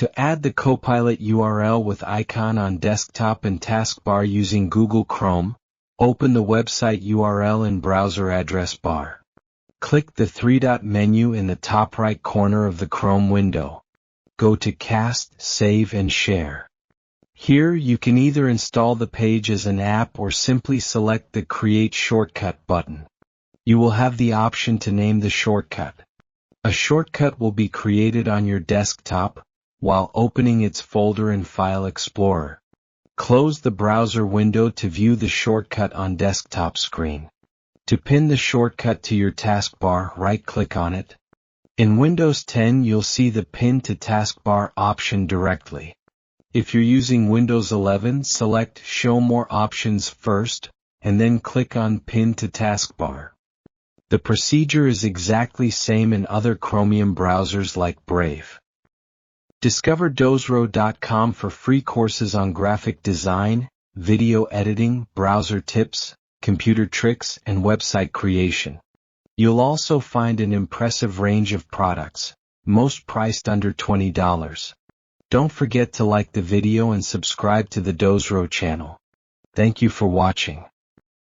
To add the Copilot URL with icon on desktop and taskbar using Google Chrome, open the website URL in browser address bar. Click the three-dot menu in the top right corner of the Chrome window. Go to Cast, Save and Share. Here you can either install the page as an app or simply select the Create Shortcut button. You will have the option to name the shortcut. A shortcut will be created on your desktop while opening its folder in File Explorer. Close the browser window to view the shortcut on desktop screen. To pin the shortcut to your taskbar, right-click on it. In Windows 10 you'll see the Pin to Taskbar option directly. If you're using Windows 11, select Show More Options first, and then click on Pin to Taskbar. The procedure is exactly same in other Chromium browsers like Brave. Discover Dozro.com for free courses on graphic design, video editing, browser tips, computer tricks, and website creation. You'll also find an impressive range of products, most priced under $20. Don't forget to like the video and subscribe to the Dozro channel. Thank you for watching.